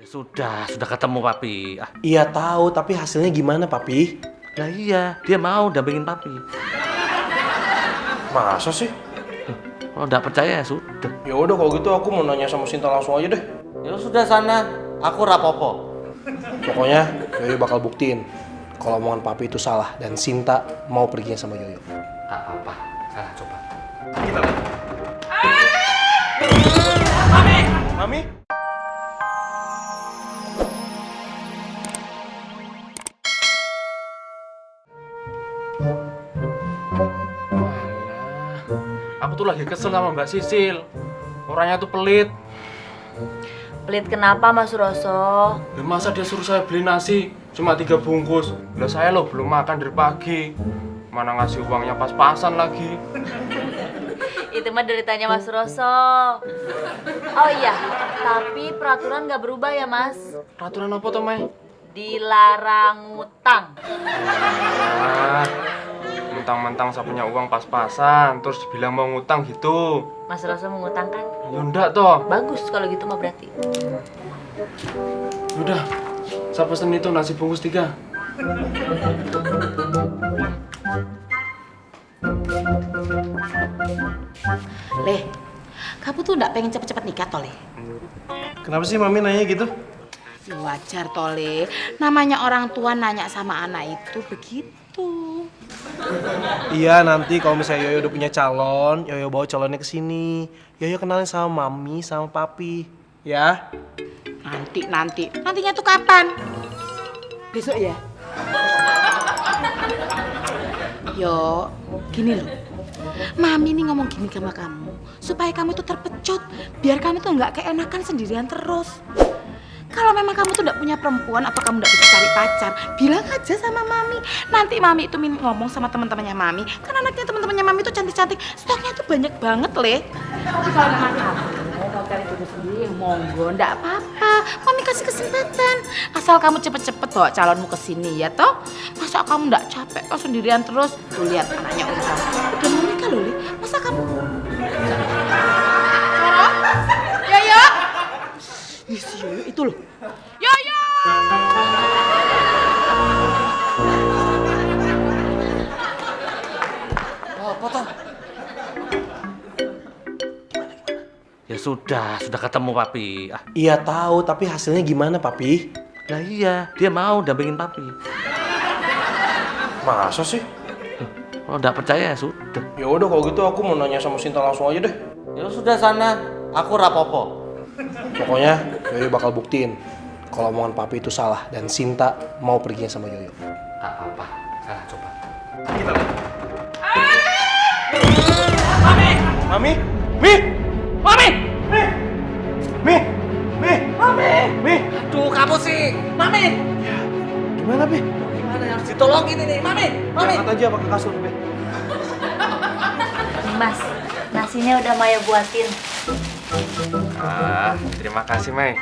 Sudah ketemu papi. Ah, Iya tahu, tapi hasilnya gimana papi? lah iya, dia mau dampingin papi. Masa sih? Kalau nggak percaya ya sudah. Ya udah kalau gitu aku mau nanya sama Sinta langsung aja deh. Ya sudah sana, aku rapopo. Pokoknya Yoyo bakal buktiin kalau omongan papi itu salah dan Sinta mau perginya sama Yoyo. Gak apa-apa, sana coba. Kita lihat. Mami? Aku tuh lagi kesel sama Mbak Sisil. Orangnya tuh pelit. Pelit kenapa Mas Roso? Dan masa dia suruh saya beli nasi cuma 3 bungkus. Lah saya loh belum makan dari pagi. Mana ngasih uangnya pas-pasan lagi. Itu mah deritanya Mas Roso. Oh iya, tapi peraturan nggak berubah ya Mas? Peraturan apa tuh, Mai? Dilarang ngutang. Ah, mentang-mentang saya punya uang pas-pasan terus dibilang mau ngutang gitu. Mas Roso mau ngutang kan? Ya enggak toh. Bagus kalau gitu mah berarti. Udah, saya pesen itu nasi bungkus 3. Leh, kamu tuh nggak pengen cepet-cepet nikah toh, Leh? Kenapa sih Mami nanya gitu? Ya wajar toh, Leh. Namanya orang tua nanya sama anak itu begitu. Iya, nanti kalau misalnya Yoyo udah punya calon, Yoyo bawa calonnya ke sini. Yoyo kenalin sama Mami sama Papi, ya? Nantinya tuh kapan? Besok ya? Yo, gini loh. Mami nih ngomong gini sama kamu supaya kamu tuh terpecut, biar kamu tuh nggak keenakan sendirian terus. Kalau memang kamu tuh nggak punya perempuan atau kamu nggak bisa cari pacar, bilang aja sama Mami. Nanti Mami itu ngomong sama teman-temannya Mami. Kan anaknya teman-temannya Mami tuh cantik-cantik, stoknya tuh banyak banget, Leh. Tapi kalau memang kamu mau cari jodoh sendiri, monggo, nggak apa-apa. Mami kasih kesempatan. Asal kamu cepet-cepet bawa calonmu ke sini ya toh. Masa kamu nggak capek kok sendirian terus? Tuh lihat anaknya udah mau nikah loh, Leh. Masa kamu? Yoyo. Ih, si Yoyo itu loh. Yoyo! Apa toh? Ya sudah ketemu papi. Ah, Iya tahu, tapi hasilnya gimana papi? lah iya, dia mau dampingin papi. Masa sih? Kalau nggak percaya ya sudah. Ya udah kalau gitu aku mau nanya sama Sinta langsung aja deh. Ya sudah sana, aku rapopo. Pokoknya Yoyo bakal buktiin kalau omongan papi itu salah dan Sinta mau perginya sama Yoyo. Gak apa-apa, sana coba. Kita lihat. Mami! Mami! Mi! Mami! Mi! Mi! Mami! Mi! Aduh, kamu sih! Mami! Gimana, Pi? Gimana harus ditolongin ini? Mami! Mami! Angkat aja pakai kasur, Pi. Nih Mas, nasinya udah Maya buatin. Ah, terima kasih, Mai.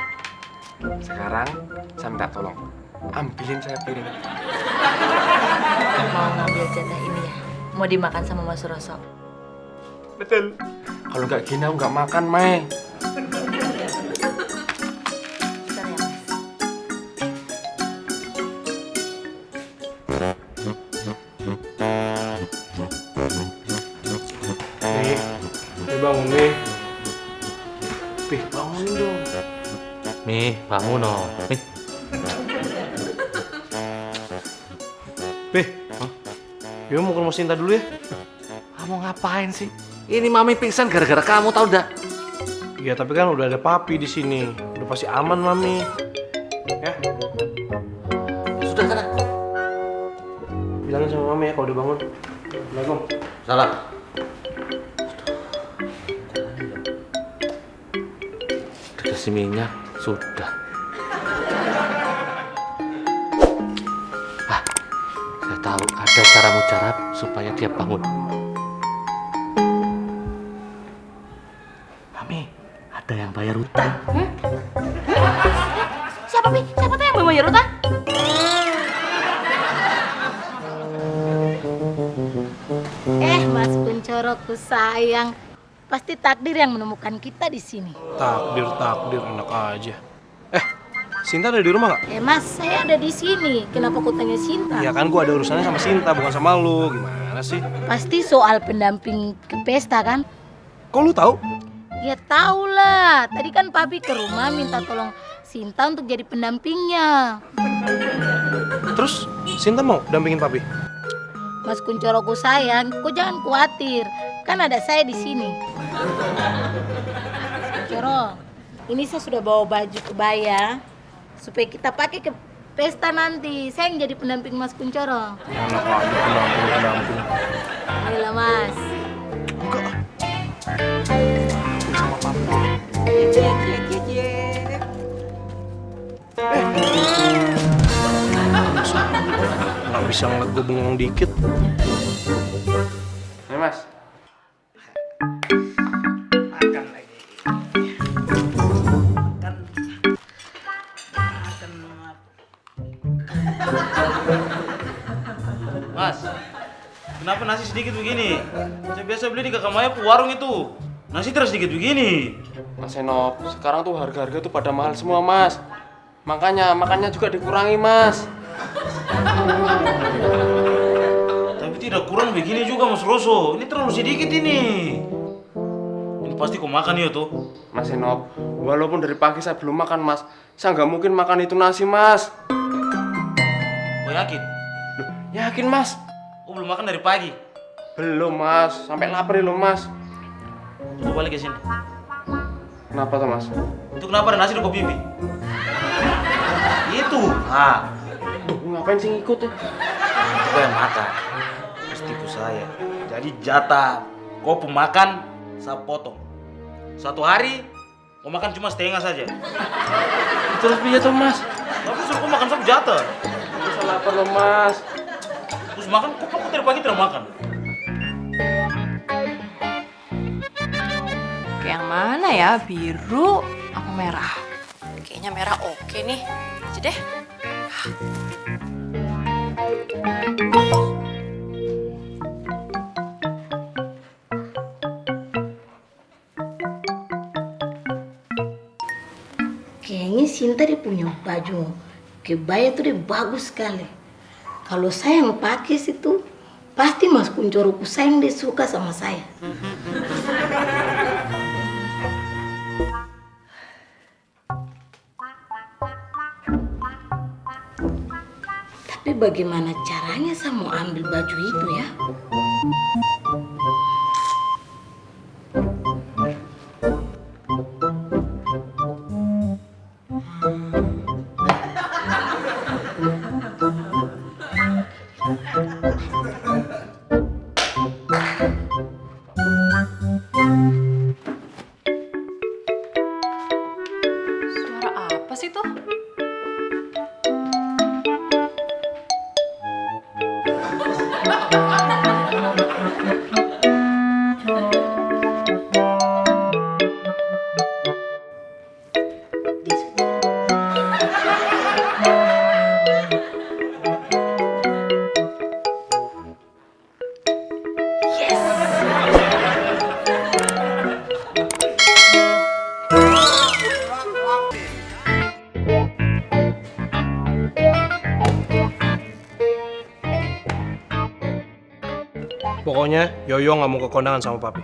Sekarang saya minta tolong. Ambilin saya piring. Mau ngambil jatah ini ya? Mau dimakan sama Mas Roso? Betul. Kalau nggak gini aku nggak makan, Mai. Bentar ya Mas. Mi bangun, Mi. Pi, bangunin dong. Mi, bangun no. Mi. Pi, Yoyo mau ke rumah Sinta dulu ya? Kamu ngapain sih? Ini Mami pingsan gara-gara kamu, tau nggak? Iya, tapi kan udah ada papi di sini. Udah pasti aman, Mami. Ya, Sudah sana. bilangin sama Mami ya kalau udah bangun. Assalamualaikum. Salah. Dikasih minyak, sudah. Ah, saya tahu ada cara mujarab supaya dia bangun. Mami, ada yang bayar utang. Siapa, Pi? Siapa tuh yang mau bayar utang? Mas Kunchoroku sayang. Pasti takdir yang menemukan kita di sini. Takdir enak aja. Sinta ada di rumah nggak? Mas, saya ada di sini. Kenapa kau tanya Sinta? Iya kan, gua ada urusannya sama Sinta, bukan sama lu. Gimana sih? Pasti soal pendamping ke pesta kan? Kok lu tahu? Ya tahu lah. Tadi kan Papi ke rumah minta tolong Sinta untuk jadi pendampingnya. Terus Sinta mau dampingin papi? Mas Kuncoroku sayang, kau jangan khawatir. Kan ada saya di sini. Kuncoro, ini saya sudah bawa baju kebaya supaya kita pakai ke pesta nanti. Saya yang jadi pendamping Mas Kuncoro. Enak aja pendamping. Ayolah Mas. Nggak bisa ngeliat gue bengong dikit. Nih Mas. Mas, kenapa nasi sedikit begini? Saya biasa beli di Kakak Maya warung itu. Nasi terus sedikit begini. Mas Enop, sekarang tuh harga-harga tuh pada mahal semua Mas. Makannya juga dikurangi Mas. Tapi tidak kurang begini juga Mas Roso. Ini terlalu sedikit ini. Ini pasti kau makan ya tuh. Mas Enop, walaupun dari pagi saya belum makan Mas, saya nggak mungkin makan itu nasi Mas. Kau yakin? Loh, yakin Mas? Kau belum makan dari pagi. Belum Mas, sampai lapar loh Mas. Coba balik ke sini. Kenapa tuh Mas? Itu kenapa ada nasi di kau pipi? Itu. Ah, Duh, ngapain sih ngikut ya? itu kau yang makan. Pastiku saya. Jadi jatah kau pemakan saya potong. Satu hari kau makan cuma setengah saja. Terus piye tuh Mas? Tapi suruh kau makan satu jatah. Saya lapar loh Mas. Terus makan, kok dari pagi tidak makan? Yang mana ya? Biru apa merah? Kayaknya merah oke nih. Aja deh. Kayaknya Sinta dia punya baju kebaya tuh dia bagus sekali. Kalau saya yang pakai situ, pasti Mas Kuncoroku sayang dia suka sama saya. Tapi bagaimana caranya saya mau ambil baju itu ya? Suara apa sih tuh? Pokoknya Yoyo nggak mau ke kondangan sama papi.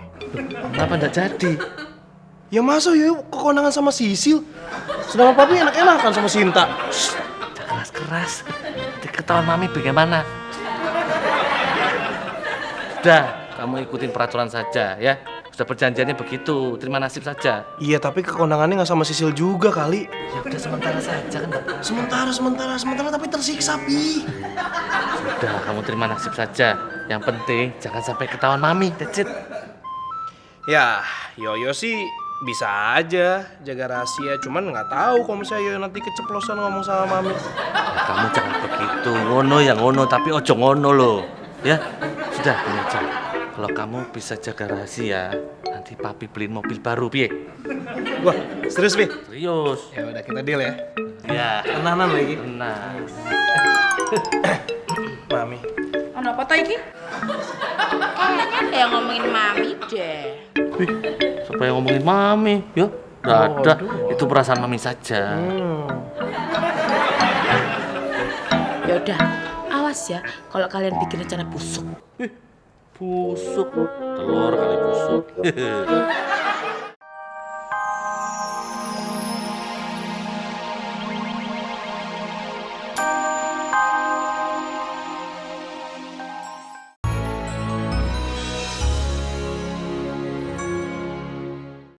Kenapa nggak jadi? Ya masa Yoyo ke kondangan sama Sisil? Sedangkan papi enak-enakan sama Sinta. Jangan keras-keras. Nanti ketahuan mami bagaimana? Sudah, kamu ikutin peraturan saja ya. Sudah perjanjiannya begitu, terima nasib saja. Iya tapi ke kondangannya nggak sama Sisil juga kali. Ya udah sementara saja kan. Sementara tapi tersiksa pi. Sudah, kamu terima nasib saja. Yang penting jangan sampai ketahuan mami, that's it. Ya Yoyo sih bisa aja jaga rahasia, cuman nggak tahu kalau misalnya Yoyo nanti keceplosan ngomong sama mami. Kamu jangan begitu, ngono ya ngono, tapi ojo ngono loh. Ya, sudah ini aja. Kalau kamu bisa jaga rahasia, nanti papi beliin mobil baru, piye? Wah serius pi? Serius. Ya udah kita deal ya. Ya, Tenanan lagi. tenang. Mami. Kenapa toh iki? Kayaknya ada yang ngomongin mami deh. Wih, siapa yang ngomongin mami? Ya, nggak ada. Itu perasaan mami saja. Ya udah, awas ya kalau kalian bikin rencana busuk. Busuk, telur kali busuk.